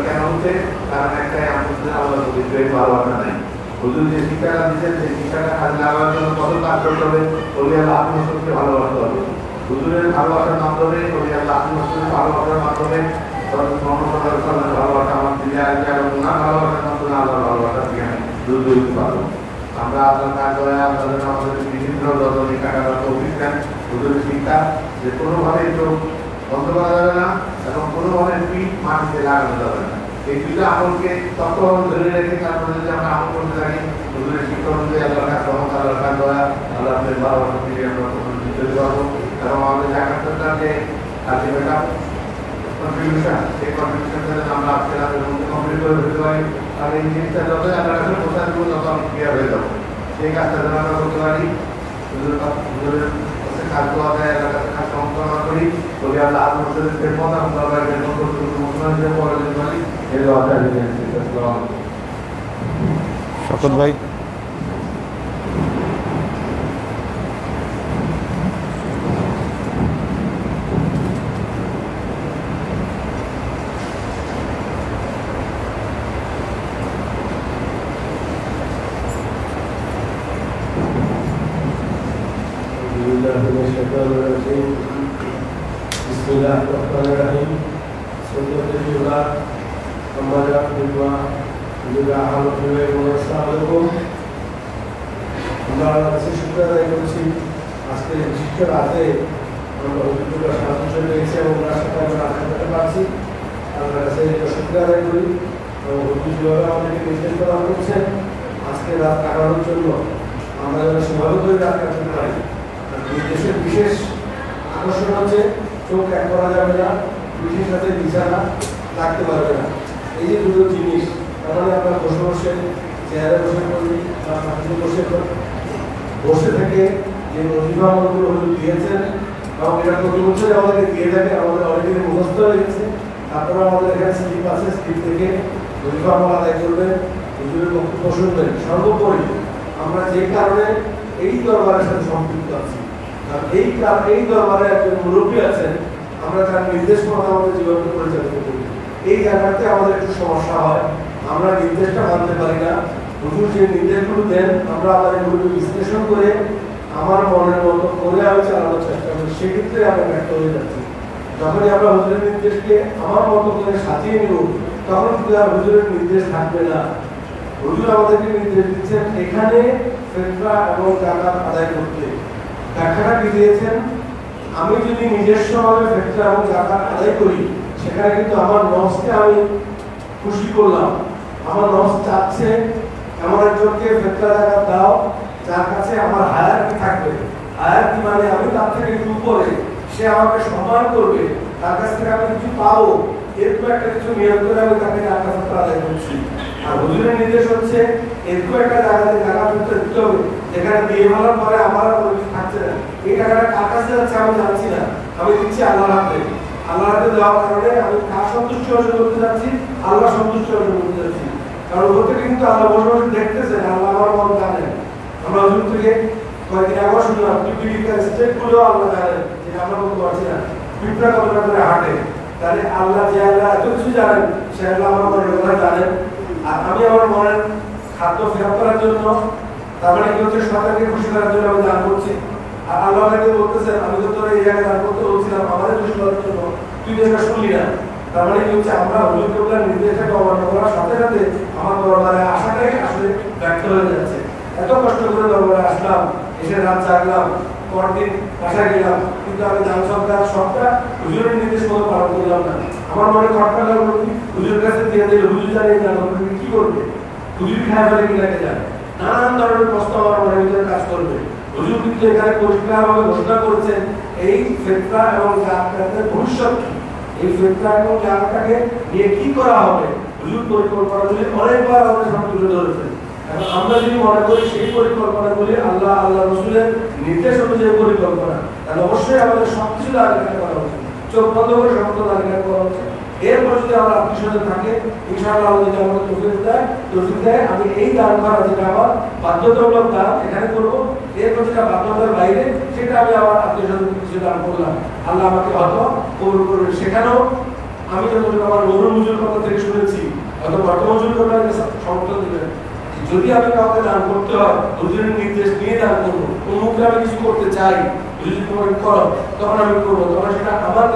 কেন হচ্ছে? কারণ একটাই আমাদের আল্লাহ প্রতি ভালোবাসা নাই। হুজুর যে শিক্ষাটা দিচ্ছেন সেই শিক্ষাটা কাজে লাগানোর জন্য কত কাজ করতে হবে? ওলি আল্লাহ আত্মসত্ত্বকে ভালোবাসতে হবে। হুজুরের ভালোবাসার মাধ্যমে, ওলি আল্লাহ আত্মসত্ত্বকে ভালোবাসার মাধ্যমে, ভালোবাসা আমার দিলে আসবে এবং না ভালোবাসার মাধ্যমে আল্লাহর ভালোবাসা থেকে আমি দূর দিতে পারবো। আমরা আপনার কাজ করে আপনাদের আমাদের বিভিন্ন ধরনের কাটার অভিজ্ঞান হুজুরের শিক্ষা যে কোনোভাবে চোখ বন্ধ করা যাবে না এবং কোনোভাবে পিঠ মাটিতে লাগানো যাবে না। এই দুইটা আমলকে তখন ধরে রেখে তারপরে যদি আমরা আমল করতে থাকি হুজুরের শিক্ষা অনুযায়ী আল্লাহর কাছে আল্লাহর কাজ করা আল্লাহ আপনাদের ভালোবাসা থেকে আমরা দিতে পারবো এবং আমাদের জাকাতটা যে আলটিমেটা কন্ট্রিবিউশন সেই কন্ট্রিবিউশনটা আমরা আজকের আমাদের মধ্যে কমপ্লিট করে ফেলতে পারি আর এই জিনিসটা যতই আপনার কাছে প্রচার করবো তত আমি ক্লিয়ার হয়ে যাবো। সেই কাজটা যেন আমরা করতে পারি হুজুরের কাছে কাজ করা যায় এলাকার কাছে কাজ সম্পন্ন করি বলে আল্লাহ আত্মসদের খেদমত এবং দরবারের খেদমত করতে মুসলমানদের পরে যেতে পারি এই দোয়াটা শওকত ভাই। আজকে রাত কাটানোর জন্য আমরা যেন সেভাবে করে রাত কাটাতে পারি। দেশের বিশেষ আকর্ষণ হচ্ছে চোখ এক করা যাবে না, বিশেষ সাথে বিছানা রাখতে পারবে না। এই যে দুটো জিনিস তাহলে আপনার বসে বসে চেয়ারে বসে করি বা মাটিতে বসে থেকে যে অভিভাবকগুলো দিয়েছেন এবং এটা প্রতি বছর আমাদেরকে দিয়ে থাকে, আমাদের অলরেডি মুখস্থ হয়ে গেছে। তারপরে আমাদের এখানে স্লিপ আছে, স্লিপ থেকে অভিভাবক আদায় করবেন, হুজুরের বক্তব্য শুনবেন। সর্বোপরি আমরা যে কারণে এই দরবারের সাথে সম্পৃক্ত আছি, আর এই দরবারে একজন মুরব্বী আছেন, আমরা তার নির্দেশ মতো আমাদের জীবনকে পরিচালিত করি। এই জায়গাতে আমাদের একটু সমস্যা হয়, আমরা নির্দেশটা মানতে পারি না। হুজুর যে নির্দেশগুলো দেন আমরা আবার এগুলোকে বিশ্লেষণ করে আমার মনের মতো করে আমি চালানোর চেষ্টা করি, সেক্ষেত্রে আমরা ব্যর্থ হয়ে যাচ্ছি। যখনই আমরা হুজুরের নির্দেশকে আমার মতো করে সাজিয়ে নিব তখন কিন্তু আর হুজুরের নির্দেশ থাকবে না। হুজুর আমাদেরকে নির্দেশ দিচ্ছেন এখানে ফিতরা এবং যাকাত আদায় করতে। ব্যাখ্যাটা কি দিয়েছেন? আমি যদি নিজস্বভাবে ফিতরা এবং যাকাত আদায় করি সেখানে কিন্তু আমার নফসকে আমি খুশি করলাম। আমার নফস চাচ্ছে এমন একজনকে ফিতরা যাকাত দাও যার কাছে আমার হায়াতি থাকবে। হায়াতি মানে আমি তার থেকে একটু উপরে, সে আমাকে সম্মান করবে, তার কাছ থেকে আমি কিছু পাবো, এরকম একটা কিছু নিয়ম করে আমি তাকে যাকাত আদায় করছি। আর হুজুরের নির্দেশ হচ্ছে এরকম একটা জায়গাতে জাকাত দিতে হবে যেখানে দিয়ে ফেলার পরে আমার আর কোনো কিছু থাকছে না। এই টাকাটা কার কাছে যাচ্ছে আমি জানছি না, আমি দিচ্ছি আল্লাহর হাতে। আল্লাহর হাতে দেওয়ার কারণে আমি কার সন্তুষ্টি অর্জন করতে যাচ্ছি? আল্লাহ সন্তুষ্টি অর্জন করতে যাচ্ছি। কারণ ওর থেকে কিন্তু আল্লাহ বসে বসে দেখতেছেন, আল্লাহ আমার মন জানেন। আমরা হুজুর থেকে কয়েকদিন আগে শুনলাম পিপিলিকার স্টেটগুলো আল্লাহ জানেন, যেটা আমরা বলতে পারছি না। পিঁপড়া কতটা করে হাঁটে, তাহলে আল্লাহ যে আল্লাহ এত কিছু জানেন সে আল্লাহ আমার মনের কথা জানেন। আর আমি আমার মনের খাদ্য ফেরত করার জন্য, তার মানে কি হচ্ছে, সরকারকে খুশি করার জন্য আমি দান করছি। আর আল্লাহ আমাকে বলতেছেন আমি তো তোর এই জায়গায় দান করতে বলছিলাম আমাদের খুশি করার জন্য, তুই এটা শুনলি না। তার মানে কি হচ্ছে, আমরা হুজুর কেবলার নির্দেশটাকে অমান্য করার সাথে সাথে আমার দরবারে আসাটাই আসলে ব্যর্থ হয়ে যাচ্ছে। এত কষ্ট করে দরবারে আসলাম, এসে রাত জাগলাম, পরদিন বাসায় গেলাম, কিন্তু আমি দান সবটা হুজুরের নির্দেশ মতো পালন করলাম না। আমার মনে খটকা লাগলো, হুজুরের কাছে দিয়ে দিলে হুজুর জানে না কি করবে, হুজুর খায় ফেলে কিনাকে যায়, নানান ধরনের প্রশ্ন আমার মনের ভিতরে কাজ করবে। হুজুর কিন্তু এখানে পরিষ্কারভাবে ঘোষণা করেছেন এই ফিতরা এবং যাকাতের ভবিষ্যৎ কি, এই ফিতরা এবং যাকাতটাকে নিয়ে কি করা হবে হুজুর পরিকল্পনাগুলি অনেকবার আমাদের সামনে তুলে ধরেছেন। এখন আমরা যদি মনে করি সেই পরিকল্পনাগুলি আল্লাহ রসুলের নির্দেশ অনুযায়ী পরিকল্পনা, তাহলে অবশ্যই আমাদের সবকিছু দাঁড়িয়ে করা উচিত, চোখ বন্ধ করে সমস্ত দাঁড়িয়ে করা উচিত। এরপর যদি আমরা আত্মীয় থাকে ইনশাআল্লাহ যদি আমাদের তৌফিক দেয় আমি এই দান করা যেটা আমার বাধ্যতামূলক দান এখানে করবো, এরপর যেটা বাধ্যতার বাইরে সেটা আমি আমার আত্মীয় কিছু দান করলাম, আল্লাহ আমাকে হয়তো কবুল করবে। সেখানেও আমি যতটুকু আমার নুরুল হুজুর কথা থেকে শুনেছি যদি আমি কাউকে দান করতে হয় হুজুরের নির্দেশ নিয়ে দান করবো। অমুককে আমি কিছু করতে চাই, হুজুর তোমাকে করো, তখন আমি করবো, তখন সেটা আমার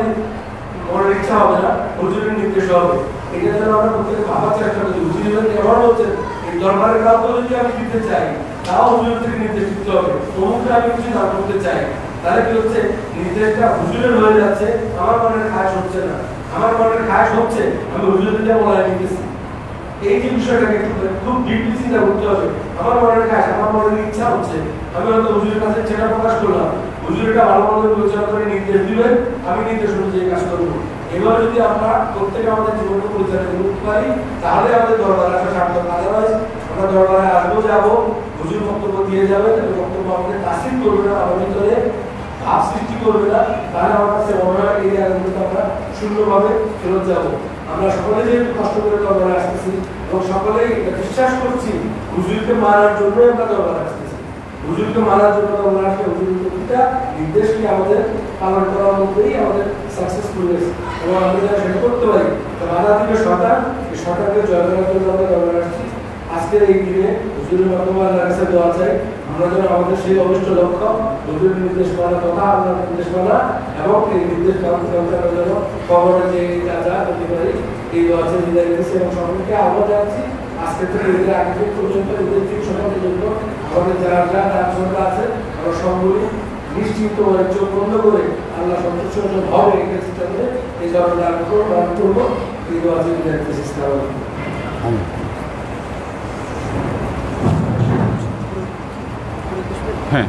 মনের ইচ্ছা হবে না, হুজুরের নির্দেশ হবে। এটা যেন আমরা প্রত্যেকে ভাবার চেষ্টা করি। হুজুর এবার বলছেন এই দরবারের কাউকে যদি আমি দিতে চাই তাও হুজুর থেকে নির্দেশ দিতে হবে। অমুককে আমি কিছু দান করতে চাই, তাহলে কি হচ্ছে নির্দেশটা হুজুরের হয়ে যাচ্ছে, আমার মনের খাস হচ্ছে না। আমার মনের খাস হচ্ছে আমি হুজুরকে বলায় নিতেছি। এই যে বিষয়টাকে খুব ডিপলি চিন্তা করতে হবে। আমার মনের কাজ, আমার মনের ইচ্ছা হচ্ছে, আমি হয়তো হুজুরের কাছে সেটা প্রকাশ করলাম, হুজুর এটা ভালো মন্দ বিবেচনা করে নির্দেশ দিবেন, আমি নির্দেশ অনুযায়ী কাজ করবো। এবার যদি আমরা প্রত্যেকে আমাদের জীবনকে পরিচালনা করতে পারি তাহলে আমাদের দরবারে আসা সার্থক। আদারওয়াইজ আমরা দরবারে আসবো, যাবো, হুজুর বক্তব্য দিয়ে যাবেন, বক্তব্য আমাদের তাসির করবে না, আমার ভিতরে ভাব সৃষ্টি করবে না, তাহলে আমার কাছে মনে হয় এই জায়গাগুলোতে আমরা শূন্যভাবে ফেরত যাবো। আমরা সকলে যেহেতু কষ্ট করে দরবারে আসতেছি এবং সকলেই বিশ্বাস করছি হুজুরকে মারার জন্য আমরা দরবারে আসতেছি, হুজুরকে মারার জন্য দরবারে আসলে হুজুরের প্রতিটা নির্দেশকে আমাদের পালন করার মধ্যেই আমাদের সাকসেসফুল হয়েছে এবং আমরা যারা সেটা করতে পারি বাধা দিবে শয়তান, এই শয়তানকে জয় করার জন্য আমরা দরবারে আসছি। আজকের এই দিনে হুজুরের মাধ্যমে আল্লাহর কাছে দোয়া চাই আমরা যেন আমাদের সেই অভিষ্ট লক্ষ্য হুজুরের নির্দেশ মানা, তথা আল্লাহর নির্দেশ মানা এবং এই নির্দেশ পালন করার জন্য খবরে যে যা করতে পারি এই দোয়া চেয়ে বিদায় নিচ্ছি এবং সকলকে আহ্বান জানাচ্ছি আজকে থেকে ঈদের আগে পর্যন্ত ঈদের দিন সকালের জন্য আমাদের যারা যারা ডাকসংখ্যা আছে আমরা সবগুলি নিশ্চিন্ত হয়ে চোখ বন্ধ করে আল্লাহ সন্তুষ্ট হবে এই চেষ্টা করে এই ধরনের দান করবো। এই দোয়া চেয়ে বিদায় নিচ্ছি। হ্যাঁ,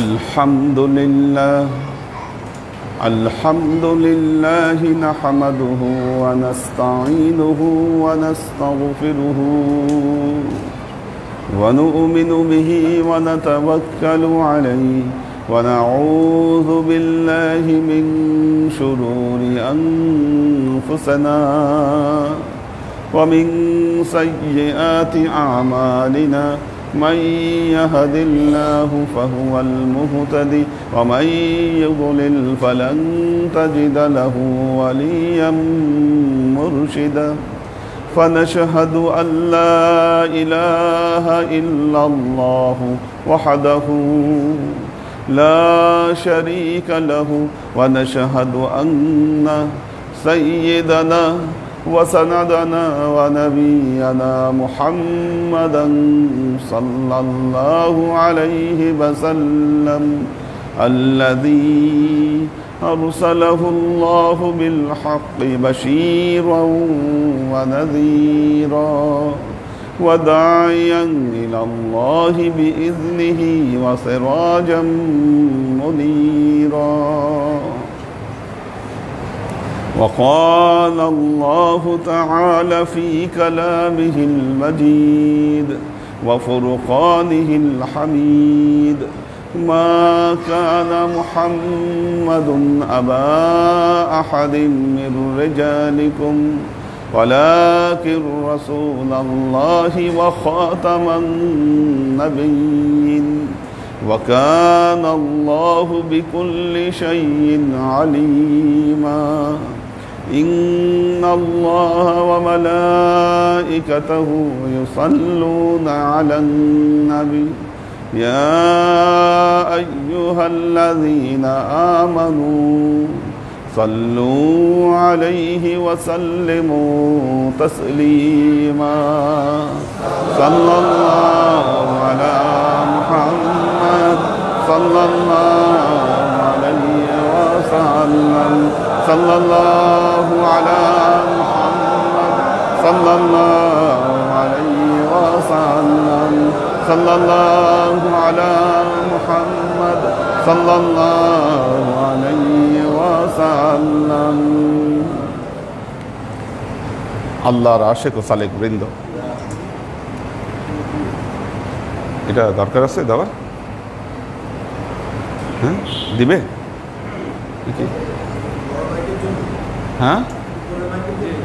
الحمد لله نحمده ونستعينه ونستغفره ونؤمن به ونتوكل عليه ونعوذ بالله من شرور أنفسنا ومن سيئات أعمالنا من يهد الله فهو المهتدي ومن يضلل فلن تجد له وليا مرشدا فنشهد أن لا إله إلا الله وحده لا شريك له ونشهد أن سيدنا وسندنا ونبينا محمدا صلى الله عليه وسلم الذي أرسله الله بالحق بشيرا ونذيرا وداعيا إلى الله بإذنه وسراجا منيرا. وقال الله تعالى في كلامه المجيد وفرقانه الحميد ما كان محمد أبا أحد من رجالكم ولكن رسول الله وخاتم النبيين وكان الله بكل شيء عليما. إن الله وملائكته يصلون على النبي يا أيها الذين آمنوا صلوا عليه وسلموا تسليما. صلى الله على محمد صلى الله عليه وسلم صلى الله على محمد صلى الله عليه وسلم صلى الله على محمد صلى الله عليه وسلم. আল্লাহর আশেক ও সালেক বৃন্দ, এটা দরকার আছে দেওয়ার? হ্যাঁ, দিবে? হ্যাঁ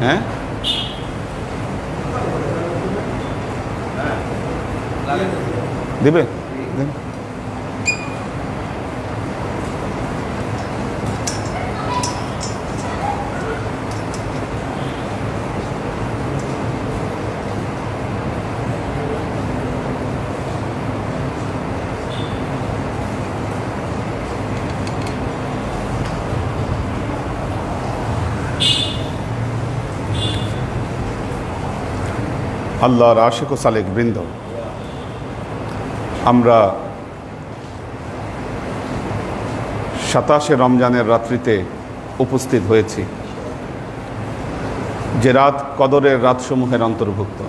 হ্যাঁ, দিবে? আল্লাহর আশিক ও সালেক বৃন্দ, আমরা 27শে রমজানের রাত্রিতে উপস্থিত হয়েছি, যে রাত কদরের রাতসমূহের অন্তর্ভুক্ত।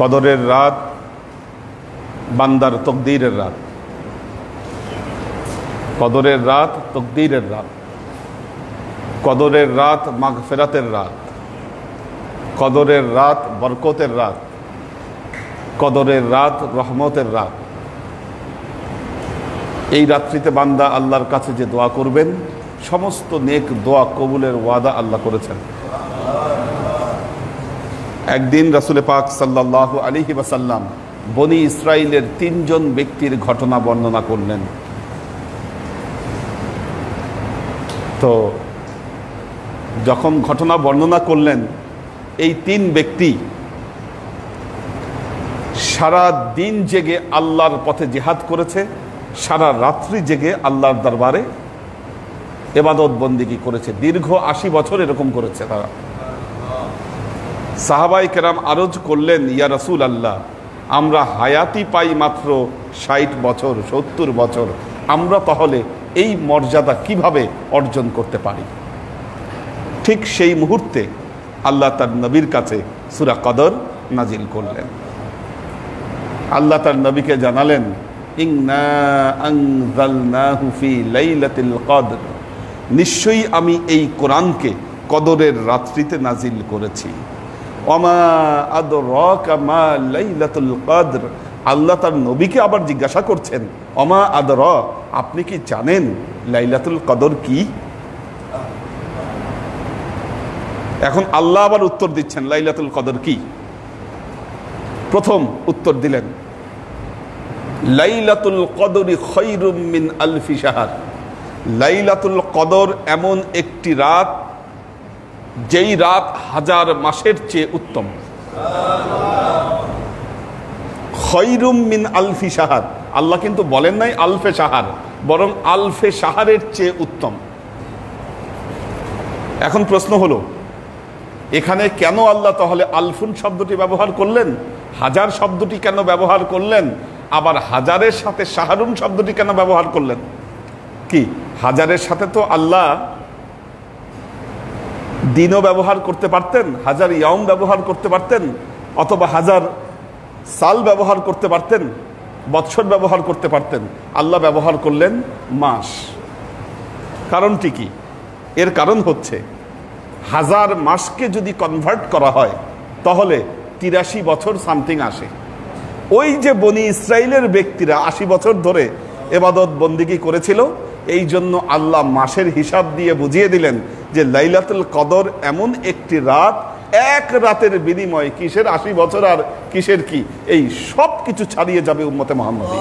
কদরের রাত বান্দার তকদীরের রাত, কদরের রাত তকদীরের রাত, কদরের রাত মাগফিরাতের রাত, কদরের রাত বরকতের রাত, কদরের রাত রহমতের রাত। এই রাত্রিতে বান্দা আল্লাহর কাছে যে দোয়া করবেন, সমস্ত নেক দোয়া কবুলের ওয়াদা আল্লাহ করেছেন। একদিন রাসূল পাক সাল্লাল্লাহু আলাইহি ওয়াসাল্লাম বনি ইসরাইলের 3 জন ব্যক্তির ঘটনা বর্ণনা করলেন। তো যখন ঘটনা বর্ণনা করলেন, এই 3 ব্যক্তি সারা দিন জেগে আল্লাহর পথে জিহাদ করেছে, সারা রাত্রি জেগে আল্লাহর দরবারে ইবাদত বন্দেগী করেছে। দীর্ঘ 80 বছর এরকম করেছে তারা। সাহাবায়ে কেরাম আরজ করলেন, ইয়া রাসূল আল্লাহ, আমরা হায়াতি পাই মাত্র 60 বছর 70 বছর, আমরা তাহলে এই মর্যাদা কিভাবে অর্জন করতে পারি? ঠিক সেই মুহূর্তে আল্লাহ তার নবীর কাছে সূরা কদর নাজিল করলেন। আল্লাহ তার নবীকে জানালেন, ইন্না আনজালনাহু ফি লাইলাতিল কদর, নিশ্চয়ই আমি এই কোরআনকে কদরের রাত্রিতে নাজিল করেছি। ওমা আদরাকা মা লাইলাতুল কদর, আল্লাহ তার নবীকে আবার জিজ্ঞাসা করছেন, ওমা আদরা, আপনি কি জানেন লাইলাতুল কদর কি? এখন আল্লাহ আবার উত্তর দিচ্ছেন লাইলাতুল কদর কি। প্রথম উত্তর দিলেন, লাইলাতুল কদরি খায়রুম মিন আলফি শাহর, লাইলাতুল কদর এমন একটি রাত যেই রাত 1000 মাসের চেয়ে উত্তম। খায়রুম মিন আলফি শাহর, আল্লাহ কিন্তু বলেন নাই আলফে শাহর, বরং আলফে শাহরের চেয়ে উত্তম। এখন প্রশ্ন হলো, এখানে কেন আল্লাহ তাহলে আলফুন শব্দটি ব্যবহার করলেন? 1000 শব্দটি কেন ব্যবহার করলেন? আবার 1000-এর সাথে শাহরুন শব্দটি কেন ব্যবহার করলেন? কি 1000-এর সাথে তো আল্লাহ দিনও ব্যবহার করতে পারতেন, 1000 ইয়াউম ব্যবহার করতে পারতেন, অথবা 1000 সাল ব্যবহার করতে পারতেন, বৎসর ব্যবহার করতে পারতেন। আল্লাহ ব্যবহার করলেন মাস। কারণটি কি? এর কারণ হচ্ছে 1000 মাসকে যদি কনভার্ট করা হয় তাহলে 83 বছর সামথিং আসে। ওই যে বনি ইসরাইলের ব্যক্তিরা 80 বছর ধরে ইবাদত বন্দেগী করেছিল, এই জন্য আল্লাহ মাসের হিসাব দিয়ে বুঝিয়ে দিলেন যে লাইলাতুল কদর এমন একটি রাত, এক রাতের বিনিময়ে কিসের 80 বছর আর কিসের কি, এই সব কিছু ছাড়িয়ে যাবে উম্মতে মুহাম্মাদী।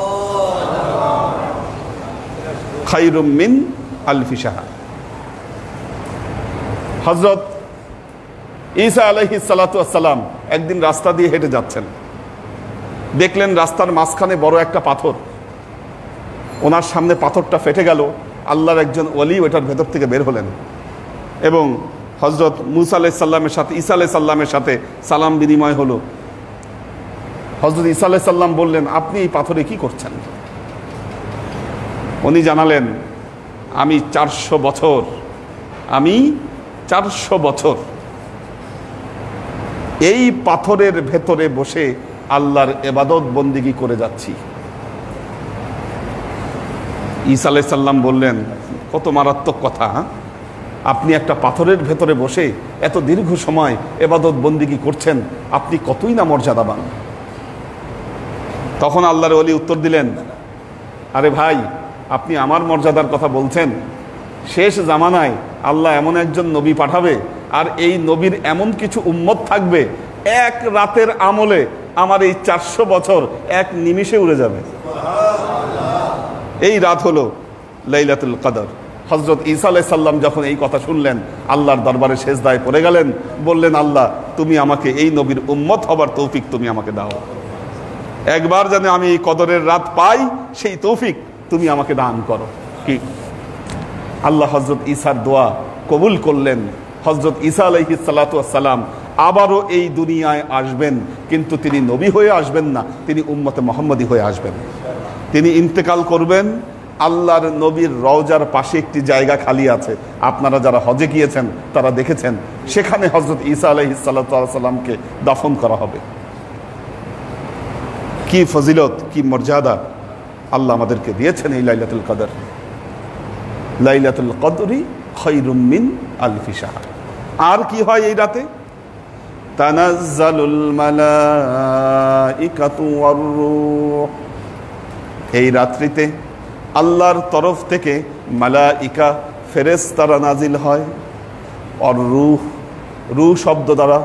খায়রুম মিন আলফি শাহর। হযরত ঈসা আলাইহিস সালাতু ওয়াস সালাম একদিন রাস্তা দিয়ে হেঁটে যাচ্ছেন, দেখলেন রাস্তার মাঝখানে বড় একটা পাথর। ওনার সামনে পাথরটা ফেটে গেল। আল্লাহর একজন ওলি ওইটার ভেতর থেকে বের হলেন এবং হযরত মুসা আলাইহিস সালামের সাথে ঈসা আলাইহিস সালামের সাথে সালাম বিনিময় হলো। হযরত ঈসা আলাইহিস সালাম বললেন, আপনি এই পাথরে কি করছেন? উনি জানালেন, আমি 400 বছর এই পাথরের ভেতরে বসে আল্লাহর ইবাদত বন্দেগী করে যাচ্ছি। ঈসা আলাইহিস সালাম বললেন, কত মারাত্মক কথা! আপনি একটা পাথরের ভেতরে বসে এত দীর্ঘ সময় ইবাদত বন্দিগি করছেন, আপনি কতই না মর্যাদাবান। তখন আল্লাহর ওলি উত্তর দিলেন, আরে ভাই, আপনি আমার মর্যাদার কথা বলছেন? শেষ জামানায় আল্লাহ এমন একজন নবী পাঠাবে, আর এই নবীর এমন কিছু উম্মত থাকবে, এক রাতের আমলে আমার এই 400 বছর এক নিমিষে উড়ে যাবে। এই রাত হলো লাইলাতুল কদর। হযরত ঈসা আলাইহিস সালাম যখন এই কথা শুনলেন, আল্লাহর দরবারে সেজদায় পড়ে গেলেন, বললেন, আল্লাহ, তুমি আমাকে এই নবীর উম্মত হবার তৌফিক তুমি আমাকে দাও। একবার যেন আমি এই কদরের রাত পাই, সেই তৌফিক তুমি আমাকে দান করো। কি আল্লাহ হযরত ঈসার দোয়া কবুল করলেন। হযরত ঈসা আলাইহিস সালাতু ওয়াস সালাম আবারও এই দুনিয়ায় আসবেন, কিন্তু তিনি নবী হয়ে আসবেন না, তিনি উম্মতে মুহাম্মদী হয়ে আসবেন। তিনি ইন্তেকাল করবেন, আল্লাহর নবীর রওজার পাশে একটি জায়গা খালি আছে, আপনারা যারা হজে গিয়েছেন তারা দেখেছেন, সেখানে হযরত ঈসা আলাইহিস সালাতু ওয়াস সালামকে দাফন করা হবে। কি ফজিলত, কি মর্যাদা আল্লাহ আমাদেরকে দিয়েছেন এই লাইলাতুল কদর। লাইলাতুল কদরি খায়রুম মিন আলফি শাহর। আর কি হয় এই রাতে? তানাজ্জালুল মালাইকাতু ওয়ার রূহ। এই রাত্রিতে আল্লাহর তরফ থেকে মালাইকা, ফেরেশতারা নাজিল হয়। আর রূহ, রূহ শব্দ দ্বারা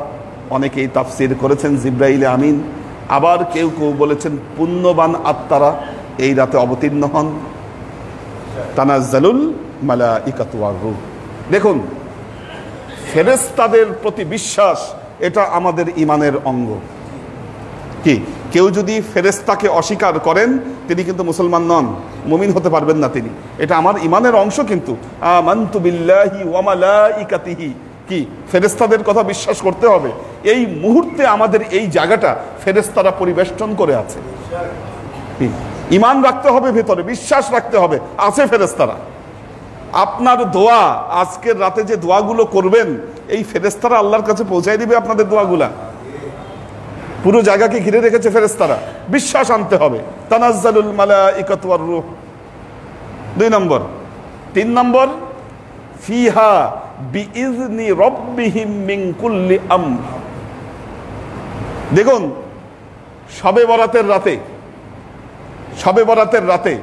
অনেকেই তাফসীর করেছেন জিবরাইল আমিন, আবার কেউ কেউ বলেছেন পুণ্যবান আত্মারা এই রাতে অবতীর্ণ হন। তানাজ্জালুল মালাইকাতু ওয়ার রূহ। দেখুন, ফেরেশতাদের প্রতি বিশ্বাস, এটা আমাদের ঈমানের অঙ্গ। কি কেউ যদি ফেরেশতাকে অস্বীকার করেন, তিনি কিন্তু মুসলমান নন, মুমিন হতে পারবেন না তিনি। এটা আমার ঈমানের অংশ। কিন্তু আমানতু বিল্লাহি ওয়া মালাইকাতিহি, কি ফেরেশতাদের কথা বিশ্বাস করতে হবে। এই মুহূর্তে আমাদের এই জায়গাটা ফেরেশতারা পরিবেষ্টন করে আছে। ঈমান রাখতে হবে, ভেতরে বিশ্বাস রাখতে হবে, আছে ফেরেশতারা। আপনার দোয়া, আজকের রাতে যে দোয়াগুলো করবেন, এই ফেরেশতারা আল্লাহর কাছে পৌঁছায় দিবে আপনাদের দোয়াগুলা। পুরো জায়গাকে ঘিরে রেখেছে ফেরেশতারা, বিশ্বাস আনতে হবে। তানাজ্জালুল মালাইকাতু ওয়ার রূহ 2 নম্বর। 3 নম্বর, ফিহা বিইজনি রাব্বিহিম মিন কুল্লি আমর। দেখুন, শবে বরাতের রাতে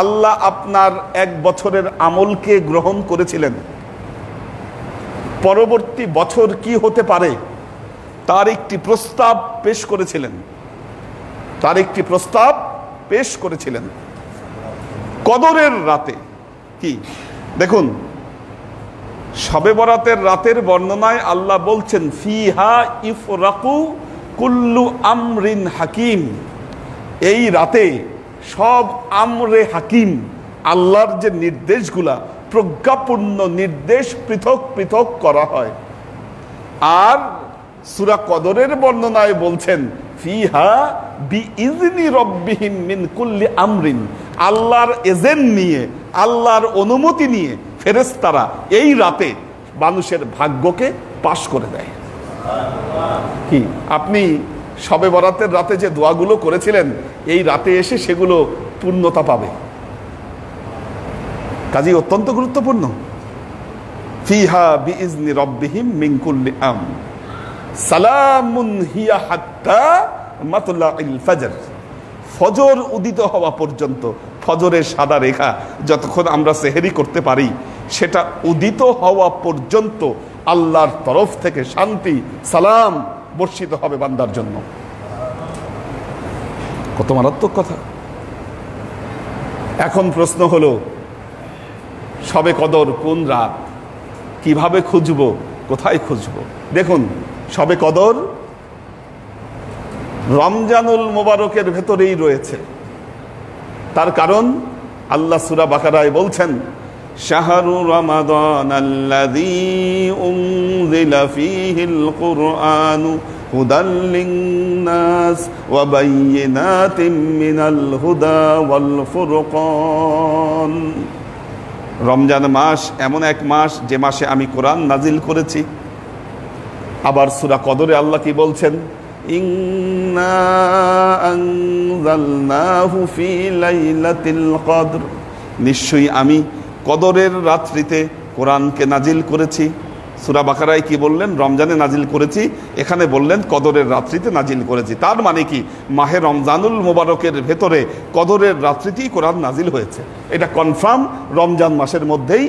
আল্লাহ আপনার 1 বছরের আমলকে গ্রহণ করেছিলেন। পরবর্তী বছর কি হতে পারে তার একটি প্রস্তাব পেশ করেছিলেন কদরের রাতে। কি দেখুন, শবে বরাতের রাতের বর্ণনায় আল্লাহ বলছেন, ফিহা ইফরাকু কুল্লু আমরিন হাকিম। এই রাতে সব আমরে হাকিম, আল্লাহর যে নির্দেশগুলা, প্রজ্ঞাপূর্ণ নির্দেশ পৃথক পৃথক করা হয়। আর সূরা কদরের বর্ণনায় বলছেন, ফিহা বিইজনি রাব্বিহিম মিন কুল্লি আমরিন। আল্লাহর এজেন্ট নিয়ে, আল্লাহর অনুমতি নিয়ে ফেরেশতারা এই রাতে মানুষের ভাগ্যকে পাশ করে দেয়। কি আপনি শবে বরাতের রাতে যে দোয়াগুলো করেছিলেন, এই রাতে এসে সেগুলো পূর্ণতা পাবে। কাজেই অত্যন্ত গুরুত্বপূর্ণ। ফিহা বিইজনি রাব্বিহিম মিন কুল্লি আমর সালামুন হিয়া হাত্তা মাতলাইল ফজর। ফজর উদিত হওয়া পর্যন্ত, ফজরের সাদা রেখা যতক্ষণ আমরা সেহেরি করতে পারি, সেটা উদিত হওয়া পর্যন্ত আল্লাহর তরফ থেকে শান্তি, সালাম বর্ষিত হবে বান্দার জন্য। কত মারাত্মক কথা। এখন প্রশ্ন হলো, শবে কদর কোন রাত, কিভাবে খুঁজবো, কোথায় খুঁজবো? দেখুন, শবে কদর রমজানুল মোবারকের ভেতরেই রয়েছে। তার কারণ আল্লাহ সূরা বাকারায় বলছেন, শাহরু রমাদানাল্লাযী উনজিলা ফীহিল কুরআনু হুদাল লিন-নাস ওয়া বায়্যিনাতিম মিনাল হুদা ওয়াল ফুরকান। রমজান মাস এমন এক মাস যে মাসে আমি কোরআন নাজিল করেছি। আবার সূরা কদরে আল্লাহ কি বলছেন, ইন্না আনজালনাহু ফি লাইলাতিল কদর। নিশ্চয়ই আমি কদরের রাত্রিতে কোরআনকে নাজিল করেছি। সূরা বাকারায় কি বললেন? রমজানে নাজিল করেছি। এখানে বললেন কদরের রাত্রিতে নাজিল করেছি। তার মানে কি মাহে রমজানুল মোবারকের ভেতরে কদরের রাত্রিতেই কোরআন নাজিল হয়েছে। এটা কনফার্ম রমজান মাসের মধ্যেই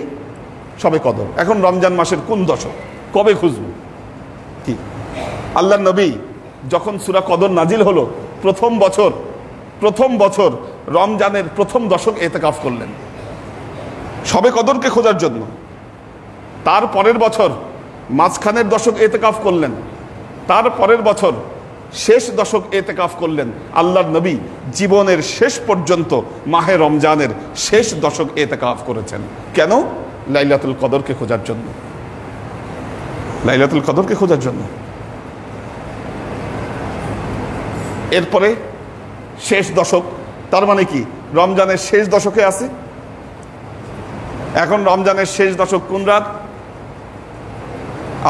সবে কদর। এখন রমজান মাসের কোন দশক, কবে খুঁজব? কি আল্লাহ নবী যখন সূরা কদর নাজিল হলো প্রথম বছর রমজানের প্রথম দশক ইতিকাফ করলেন সবে কদরকে খোঁজার জন্য। তার পরের বছর মাঝখানের দশক ইতিকাফ করলেন। তার পরের বছর শেষ দশক ইতিকাফ করলেন। আল্লাহর নবী জীবনের শেষ পর্যন্ত মাহে রমজানের শেষ দশক ইতিকাফ করেছেন। কেন? লাইলাতুল কদরকে খোঁজার জন্য। লাইলাতুল কদরকে খোঁজার জন্য। এরপরে শেষ দশক, তার মানে কি রমজানের শেষ দশকে আছে। এখন রমজানের শেষ দশক কোন রাত?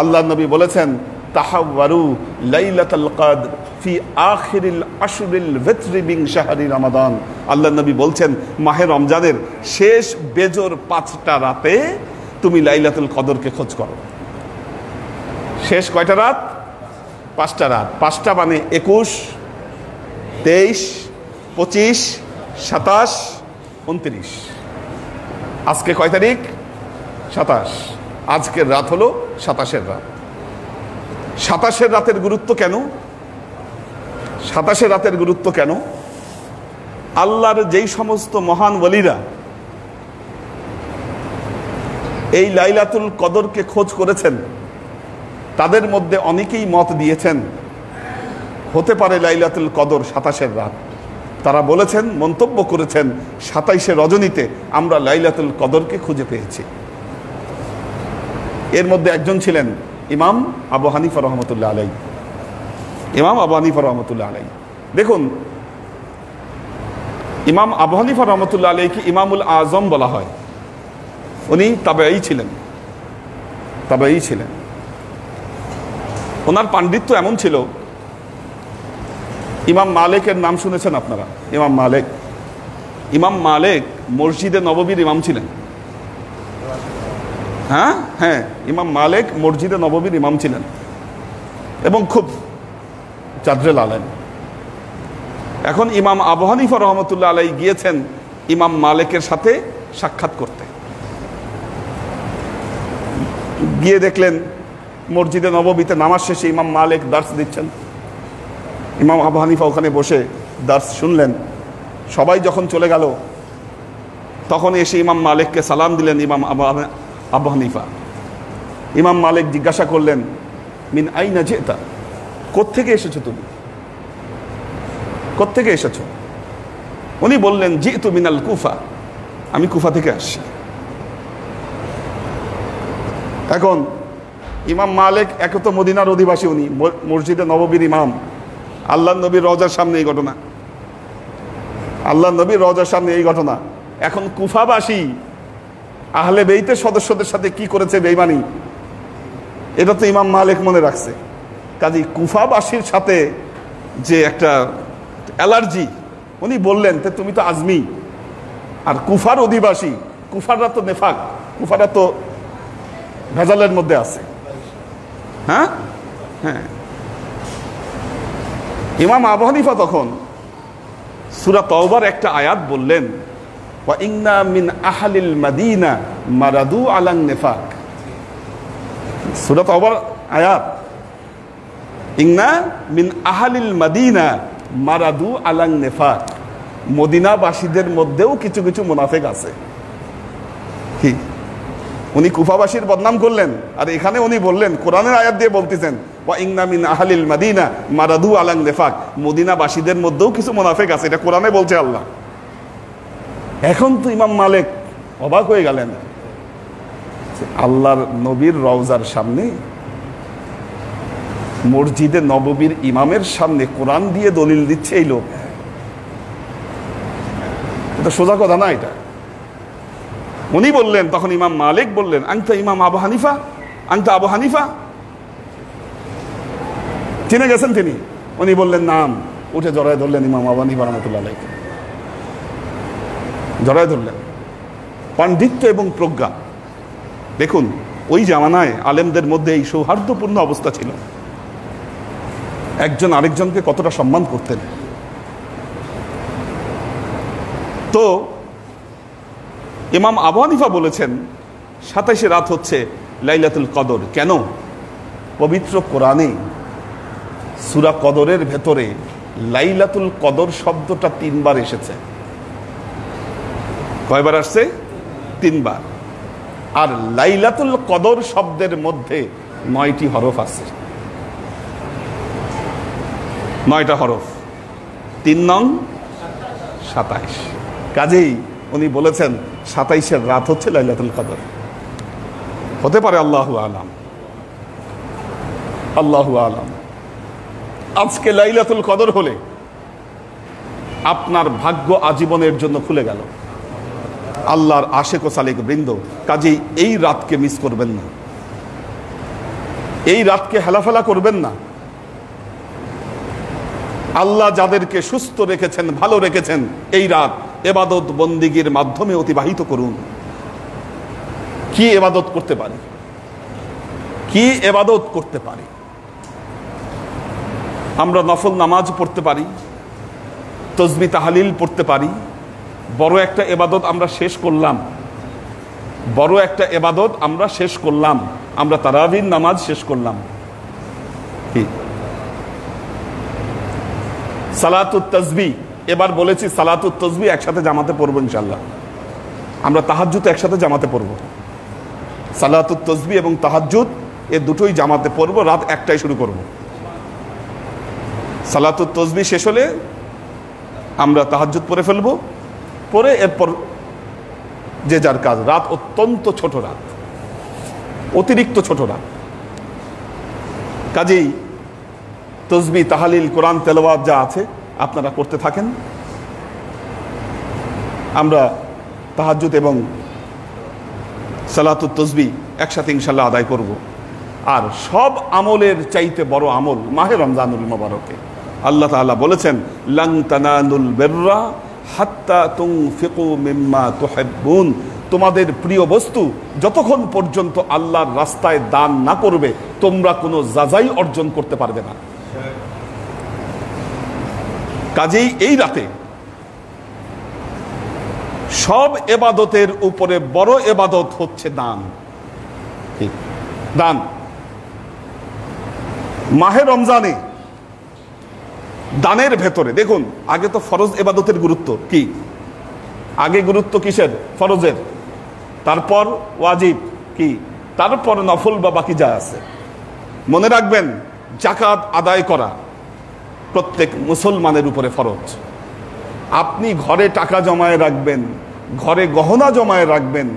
আল্লাহ নবী বলেছেন তাহাওয়ারু লাইলাতুল কদর ফি আখিরিল আশরিল ভিত্রি মিন শাহরি রমাদান। আল্লাহ নবী বলছেন মাহে রমজানের শেষ বেজোর 5টা রাতে তুমি লাইলাতুল কদরকে খোঁজ করো। শেষ কয়টা রাত? 5টা রাত। 5টা মানে 21, 23, 25, 27, 29। আজকে কয় তারিখ? 27। আজকের রাত হলো 27-এর রাত। 27-এর রাতের গুরুত্ব কেন? 27-এর রাতের গুরুত্ব কেন? আল্লাহর যেই সমস্ত মহান ওলিরা এই লাইলাতুল কদরকে খোঁজ করেছেন তাদের মধ্যে অনেকেই মত দিয়েছেন হতে পারে লাইলাতুল কদর 27-এর রাত। তারা বলেছেন, মন্তব্য করেছেন 27শে রজনীতে আমরা লাইলাতুল কদরকে খুঁজে পেয়েছি। এর মধ্যে একজন ছিলেন ইমাম আবু হানিফা রহমতুল্লাহ আলাইহি। ইমাম আবু হানিফা রহমতুল্লাহ আলাইহি, দেখুন ইমাম আবু হানিফা রহমতুল্লাহ আলাইহিকে ইমামুল আজম বলা হয়। উনি তাবেঈ ছিলেন। ওনার পাণ্ডিত্য এমন ছিল, ইমাম মালিকের নাম শুনেছেন আপনারা? ইমাম মালিক মসজিদে নববীর ইমাম ছিলেন। হ্যাঁ, ইমাম মালিক মসজিদে নববীর ইমাম ছিলেন এবং খুব জাদরেল আলেম। এখন ইমাম আবু হানিফা রহমতুল্লাহ আলাইহি গিয়েছেন ইমাম মালিকের সাথে সাক্ষাৎ করতে। গিয়ে দেখলেন মসজিদে নববীতে নামাজ শেষে ইমাম মালিক দার্স দিচ্ছেন। ইমাম আবু হানিফা ওখানে বসে দার্স শুনলেন। সবাই যখন চলে গেল তখন এসে ইমাম মালিককে সালাম দিলেন ইমাম আবু হানিফা। ইমাম মালিক জিজ্ঞাসা করলেন, মিন আইনা জিতা, কোত্থেকে এসেছো তুমি? কোত্থেকে এসেছো? উনি বললেন, জিতু মিনাল কুফা, আমি কুফা থেকে আসছি। এখন ইমাম মালিক এক তো মদিনার অধিবাসী, উনি মসজিদে নববীর ইমাম। আল্লাহ নবীর রওজার সামনে এই ঘটনা। এখন কুফাবাসী আহলে বেইতের সদস্যদের সাথে কি করেছে বেঈমানি, এটা তো ইমাম মালিক মনে রাখছে। কাজী কুফাবাসীর সাথে যে একটা অ্যালার্জি, উনি বললেন তুমি তো আজমি, আর কুফার অধিবাসী, কুফাররা তো নেফাক, কুফাররা তো ভেজালের মধ্যে আছে। হ্যাঁ, ইমাম আবু হানিফা তখন সূরা তাওবার একটা আয়াত বললেন, ওয়া ইন্না মিন আহলিল মাদিনা মারাদু আলান নিফাক। সূরা তাওবার আয়াত, ইন্না মিন আহলিল মাদিনা মারাদু আলান নিফাক। মদিনাবাসীদের মধ্যেও কিছু কিছু মুনাফিক আছে। কি উনি কুফাবাসীর বদনাম করলেন, আর এখানে উনি বললেন, কোরআনের আয়াত দিয়ে বলতেছেন, ওয়া ইন্না মিন আহলিল মাদিনা মারাদু আলান নিফাক, মদিনাবাসীদের মধ্যেও কিছু মুনাফিক আছে। এটা কোরআনে বলছে আল্লাহ। এখন তো ইমাম মালিক অবাক হয়ে গেলেন, আল্লাহর নবীর রওজার সামনে, মসজিদে নববীর ইমামের সামনে কোরআন দিয়ে দলিল দিচ্ছে এই লোক। এটা সোজা কথা না। এটা উনি বললেন, তখন ইমাম মালিক বললেন, আনতা ইমাম আবু হানিফা, আনতা আবু হানিফা, চিনে গেছেন তিনি? উনি বললেন নাম। উঠে জড়ায় ধরলেন ইমাম আবু হানিফা রহমতুল্লাহ আলাইহি, জড়ায় ধরলেন। পাণ্ডিত্য এবং প্রজ্ঞা, দেখুন ওই জামানায় আলেমদের মধ্যে এই সৌহার্দ্যপূর্ণ অবস্থা ছিল, একজন আরেকজনকে কতটা সম্মান করতেন। তো ইমাম আবু হানিফা বলেছেন 27শে রাত হচ্ছে লাইলাতুল কদর। কেন? পবিত্র কোরআনে সূরা কদরের ভেতরে লাইলাতুল কদর শব্দটা 3 বার এসেছে। কয়বার আসছে? 3 বার। আর লাইলাতুল কদর শব্দের মধ্যে 9টি হরফ আছে, 9টা হরফ, 3 নং 27। কাজেই উনি বলেছেন 27শের রাত হচ্ছে লাইলাতুল কদর। হতে পারে, আল্লাহু আলাম, আল্লাহু আলাম। আজকে লাইলাতুল কদর হলে আপনার ভাগ্য আজীবনের জন্য খুলে গেল। আল্লাহর আশেক ও সালেক বৃন্দ, কাজেই এই রাতকে মিস করবেন না, এই রাতকে হেলাফেলা করবেন না। আল্লাহ যাদেরকে সুস্থ রেখেছেন, ভালো রেখেছেন, এই রাত এবাদত বন্দিগির মাধ্যমে অতিবাহিত করুন। কি এবাদত করতে পারি? কি এবাদত করতে পারি? আমরা নফল নামাজ পড়তে পারি, তসবিহ তাহলিল পড়তে পারি। বড় একটা এবাদত আমরা শেষ করলাম, বড় একটা এবাদত আমরা শেষ করলাম, আমরা তারাবির নামাজ শেষ করলাম। কি? সালাতুত তাসবিহ। এবার বলেছি সালাতুত তাসবিহ একসাথে জামাতে পড়বো ইনশাআল্লাহ। আমরা তাহাজ্জুদ একসাথে জামাতে পড়বো। সালাতুত তাসবিহ এবং তাহাজ্জুদ এ দুটোই জামাতে পড়বো, রাত 1টায় শুরু করব। সালাতুত তাসবিহ শেষ হলে আমরা তাহাজ্জুদ পড়ে ফেলবো, পরে এরপর যে যার কাজ। রাত অত্যন্ত ছোট রাত, অতিরিক্ত ছোট রাত। কাজেই তাসবিহ তাহলিল কোরআন তেলাওয়াত যা আছে আপনারা করতে থাকেন। আমরা তাহাজ্জুদ এবং সালাতুত তাসবিহ একসাথে ইনশাআল্লাহ আদায় করব। আর সব আমলের চাইতে বড় আমল মাহে রমজানুল মুবারকে আল্লাহ তাআলা বলেছেন, লান তানালুল বিররা হাত্তা তুনফিকু মিম্মা তুহিব্বুন। তোমাদের প্রিয় বস্তু যতক্ষণ পর্যন্ত আল্লাহর রাস্তায় দান না করবে, তোমরা কোনো যাজাই অর্জন করতে পারবে না। কাজেই এই রাতে সব এবাদতের উপরে বড় এবাদত হচ্ছে দান। দান মাহে রমজানে দানের ভেতরে দেখুন, আগে তো ফরজ এবাদতের গুরুত্ব কি? আগে গুরুত্ব কিসের? ফরজের, তারপর ওয়াজিব, কি তারপর নফল বা বাকি যা আছে। মনে রাখবেন, যাকাত আদায় করা প্রত্যেক মুসলমানের উপরে ফরজ। আপনি ঘরে টাকা জমায়ে রাখবেন, ঘরে গহনা জমায়ে রাখবেন,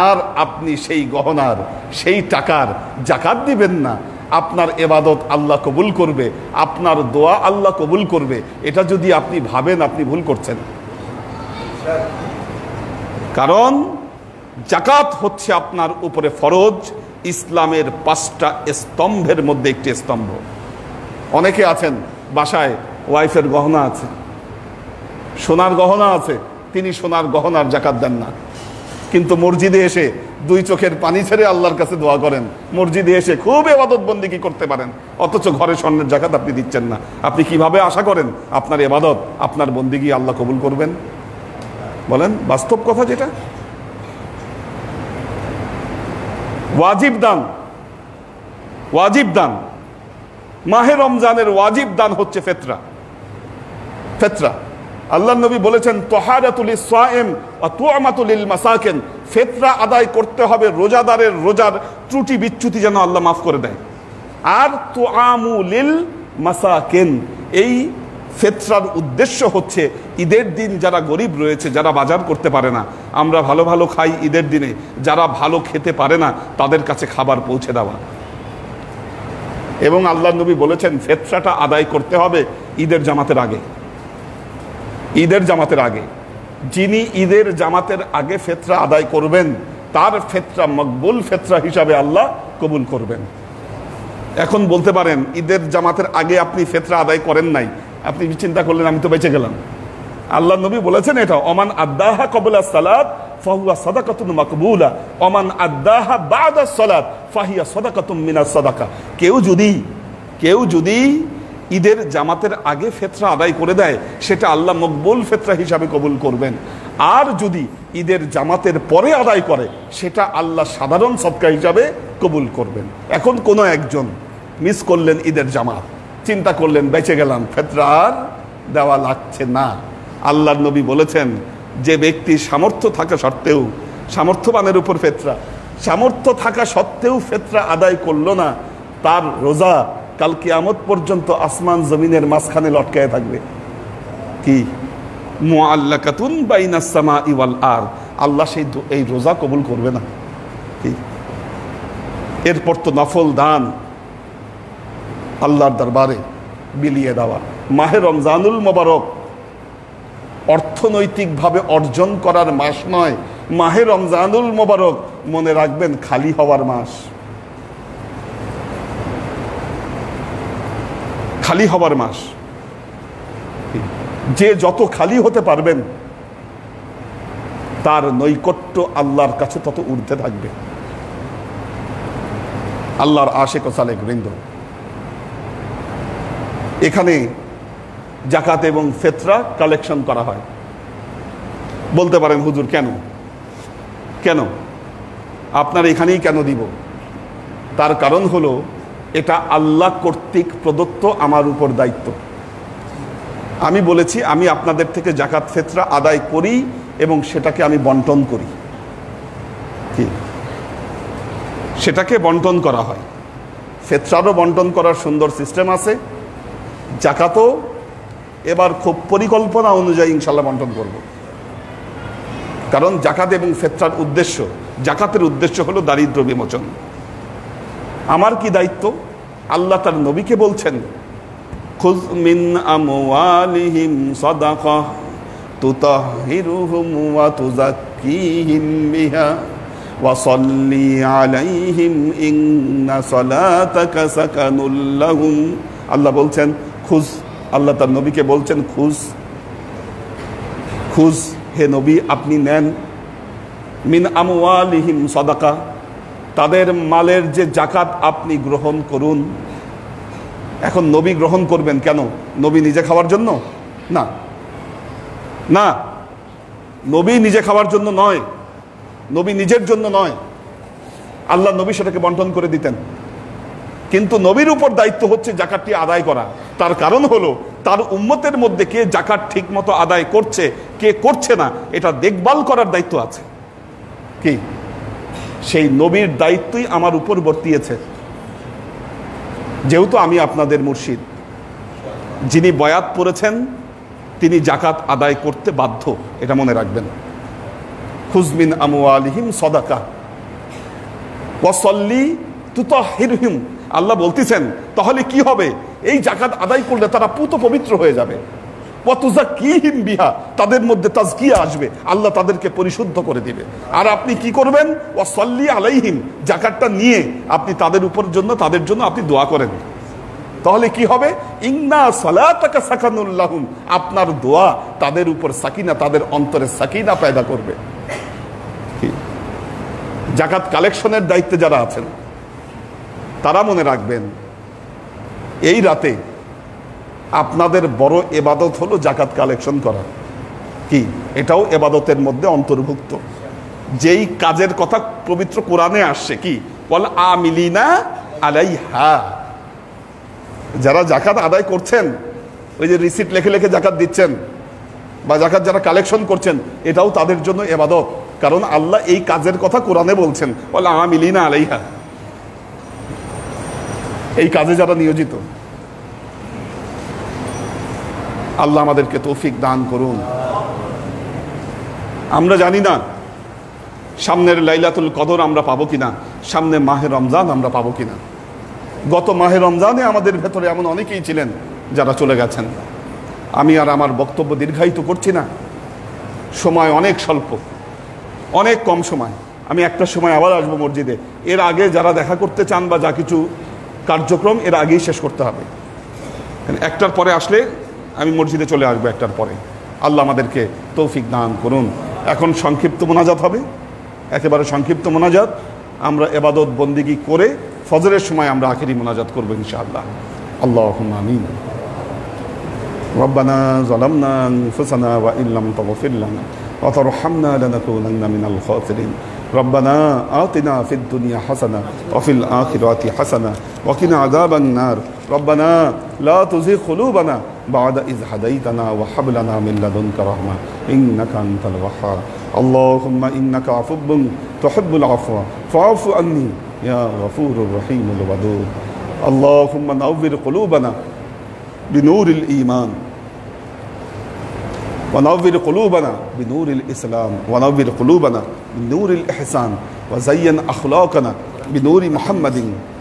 আর আপনি সেই গহনার সেই টাকার যাকাত দিবেন না, আপনার এবাদত আল্লাহ কবুল করবে, আপনার দোয়া আল্লাহ কবুল করবে, এটা যদি আপনি ভাবেন আপনি ভুল করছেন। কারণ যাকাত হচ্ছে আপনার উপরে ফরজ, ইসলামের 5টা স্তম্ভের মধ্যে একটি স্তম্ভ। অনেকে আছেন বাসায় ওয়াইফের গহনা আছে, সোনার গহনা আছে, তিনি সোনার গহনার যাকাত দেন না, কিন্তু মসজিদে এসে 2 চোখের পানি ছেড়ে আল্লাহর কাছে দোয়া করেন, মসজিদে এসে খুব ইবাদত বন্দেগী করতে পারেন, অথচ ঘরে স্বর্ণের যাকাত আপনি দিচ্ছেন না। আপনি কিভাবে আশা করেন আপনার ইবাদত, আপনার বন্দেগী আল্লাহ কবুল করবেন? বলেন, বাস্তব কথা যেটা। ওয়াজিব দান, ওয়াজিব দান, মাহে রমজানের ওয়াজিব দান হচ্ছে ফিতরা। ফিতরা আল্লাহ নবী বলেছেন, তাহারাতুল সায়েম ওয়া তুআমাতুল লিল মাসাকিন। ফিতরা আদায় করতে হবে, রোজাদারের রোজার ত্রুটি বিচ্যুতি যেন আল্লাহ মাফ করে দেয়। আর তুআমু লিল মাসাকিন, এই ফিতরার উদ্দেশ্য হচ্ছে ঈদের দিন যারা গরিব রয়েছে, যারা বাজার করতে পারে না, আমরা ভালো ভালো খাই ঈদের দিনে, যারা ভালো খেতে পারে না তাদের কাছে খাবার পৌঁছে দেওয়া। এবং আল্লাহ নবী বলেছেন ফিতরাটা আদায় করতে হবে ঈদের জামাতের আগে। ঈদের জামাতের আগে যিনি ঈদের জামাতের আগে ফিতরা আদায় করবেন, তার ফিতরা মকবুল ফিতরা হিসাবে আল্লাহ কবুল করবেন। এখন বলতে পারেন ঈদের জামাতের আগে আপনি ফিতরা আদায় করেন নাই, আপনি চিন্তা করলেন আমি তো বেঁচে গেলাম, আল্লাহ নবী বলেছেন এটা, ওমান আদ্দাহা ক্বাবলা সালাত ফাহুয়া সাদাকাতুন মাকবুলা ওমান আদ্দাহা বাদা সালাত ফাহিয়া সাদাকাতুম মিনাস সাদাকা। কেউ যদি ঈদের জামাতের আগে ফিতরা আদায় করে দেয় সেটা আল্লাহ মকবুল ফিতরা হিসাবে কবুল করবেন, আর যদি ঈদের জামাতের পরে আদায় করে সেটা আল্লাহ সাধারণ সদকা হিসাবে কবুল করবেন। এখন কোনো একজন মিস করলেন ঈদের জামাত, চিন্তা করলেন বেঁচে গেলাম, ফিতরা আর দেওয়া লাগছে না। আল্লাহর নবী বলেছেন যে ব্যক্তি সামর্থ্য থাকা সত্ত্বেও, সামর্থ্যবানের উপর ফিতরা, সামর্থ্য থাকা সত্ত্বেও ফিতরা আদায় করলো না, তার রোজা কাল কিয়ামত পর্যন্ত আসমান জমিনের মাঝখানে লটকায় থাকবে। কি মুআল্লাকাতুন বাইনাস সামাই ওয়াল আরদ, আল্লাহ এই রোজা কবুল করবে না। কি এরপর তো নফল দান আল্লাহর দরবারে বিলিয়ে দেওয়া। মাহে রমজানুল মোবারক অর্থনৈতিকভাবে অর্জন করার মাস নয়, মাহে রমজানুল মোবারক মনে রাখবেন খালি হওয়ার মাস, খালি হওয়ার মাস। যে যত খালি হতে পারবেন তার নৈকট্য আল্লাহর কাছে তত ঊর্ধ্বে থাকবে। আল্লাহর আশিক ও সালেক বৃন্দ, এখানে জাকাত এবং ফিতরা কালেকশন করা হয়। বলতে পারেন হুজুর কেন আপনার এখানেই কেন দিব? তার কারণ হলো এটা আল্লাহ কর্তৃক প্রদত্ত আমার উপর দায়িত্ব। আমি বলেছি আমি আপনাদের থেকে জাকাত ফিতরা আদায় করি এবং সেটাকে আমি বন্টন করি। কি সেটাকে বন্টন করা হয়। ফিতরারও বন্টন করার সুন্দর সিস্টেম আছে, জাকাতও এবার খুব পরিকল্পনা অনুযায়ী ইনশাল্লাহ বন্টন করব। কারণ জাকাত এবং ফিতরার উদ্দেশ্য, জাকাতের উদ্দেশ্য হলো দারিদ্র বিমোচন। আমার কি দায়িত্ব? আল্লাহ তার নবীকে বলছেন খুয মিন আমওয়ালিহিম সাদাকাহ তুতাহহিরুহুম ওয়া তুযাক্কিহিম বিহা ওয়া সাল্লি আলাইহিম ইন্না সালাতাকা সাকানুল লাহুম। আল্লাহ বলছেন খুয, আল্লাহ তার নবীকে বলছেন খুয হে নবী আপনি নেন, মিন আমওয়ালিহিম সাদাকা, তাদের মালের যে জাকাত আপনি গ্রহণ করুন। এখন নবী গ্রহণ করবেন কেন? নবী নিজে খাওয়ার জন্য না, না, নবী নিজে খাওয়ার জন্য নয়, নবী নিজের জন্য নয়, আল্লাহ নবী সেটাকে বন্টন করে দিতেন। কিন্তু নবীর উপর দায়িত্ব হচ্ছে জাকাতটি আদায় করা। তার কারণ হলো তার উম্মতের মধ্যে কে জাকাত ঠিক মতো আদায় করছে, কে করছে না, এটা দেখভাল করার দায়িত্ব আছে। কি সেই নবীর দায়িত্বই আমার উপর বর্তিয়েছে। যেহেতু আমি আপনাদের মুর্শিদ, যিনি বয়াত পড়েছেন তিনি জাকাত আদায় করতে বাধ্য, এটা মনে রাখবেন। খুয মিন আমওয়ালিহিম সাদাকা ওয়া সাল্লি তুতাহহিরহুম। আল্লাহ বলতেছেন তাহলে কি হবে? এই জাকাত আদায় করলে তারা পুত পবিত্র হয়ে যাবে। ওয়া তুযাক্কিহিম বিহা, তাদের মধ্যে তাজকিয়া আসবে, আল্লাহ তাদেরকে পরিশুদ্ধ করে দিবে। আর আপনি কি করবেন? ওয়া সাল্লি আলাইহিম, জাকাতটা নিয়ে আপনি তাদের উপর জন্য, তাদের জন্য আপনি দোয়া করেন। তাহলে কি হবে? ইন্না সালাতাকা সাকানুল লাহুম, আপনার দোয়া তাদের উপর সাকিনা, তাদের অন্তরে সাকিনা পয়দা করবে। জাকাত কালেকশনের দায়িত্বে যারা আছেন তারা মনে রাখবেন এই রাতে আপনাদের বড় ইবাদত হলো জাকাত কালেকশন করা। কি এটাও ইবাদতের মধ্যে অন্তর্ভুক্ত। যেই কাজের কথা পবিত্র কোরআনে আসছে, কি বল আমিলিনা আলাইহা, যারা জাকাত আদায় করছেন, ওই যে রিসিট লেখে লেখে জাকাত দিচ্ছেন বা জাকাত যারা কালেকশন করছেন, এটাও তাদের জন্য ইবাদত। কারণ আল্লাহ এই কাজের কথা কোরআনে বলছেন, বল আমিলিনা আলাইহা, এই কাজে যারা নিয়োজিত। আল্লাহ আমাদেরকে তৌফিক দান করুন। আমরা জানি না সামনের লাইলাতুল কদর আমরা পাবো কিনা, সামনে মাহে রমজান আমরা পাবো কিনা। গত মাহে রমজানে আমাদের ভেতরে এমন অনেকেই ছিলেন যারা চলে গেছেন। আমি আর আমার বক্তব্য দীর্ঘায়িত করছি না, সময় অনেক স্বল্প, অনেক কম সময়। আমি একটা সময় আবার আসবো মসজিদে। এর আগে যারা দেখা করতে চান বা যা কিছু কার্যক্রম এর আগেই শেষ করতে হবে। একটার পরে আসলে আমি মসজিদে চলে আসবো, একটার পরে। আল্লাহ আমাদেরকে তৌফিক দান করুন। এখন সংক্ষিপ্ত মোনাজাত হবে, একেবারে সংক্ষিপ্ত মোনাজাত। আমরা এবাদত বন্দিগি করে ফজরের সময় আমরা আখেরি মোনাজাত করবো ইনশাআল্লাহ। আল্লাহুম্মা আমিন। ربنا ظلمنا أنفسنا وإن لم تغفر لنا وترحمنا لنكونن من الخاسرين ربنا آتنا في الدنيا حسنة وفي الآخرة حسنة وقنا عذاب النار ربنا لا تزغ قلوبنا بعد إذ هديتنا وهب لنا من لدنك رحمة إنك أنت الوهاب اللهم إنك عفو تحب العفو فاعف عني يا غفور رحيم الودود اللهم نور قلوبنا بنور الإيمان ونور قلوبنا بنور الإسلام ونور قلوبنا بنور الإحسان وزين أخلاقنا بنور محمد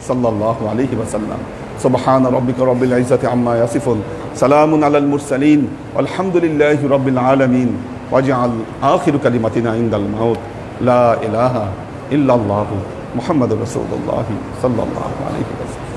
صلى الله عليه وسلم سبحان ربك رب العزة عما يصفون سلام على المرسلين والحمد لله رب العالمين واجعل آخر كلمتنا عند الموت لا إله إلا الله محمد رسول الله صلى الله عليه وسلم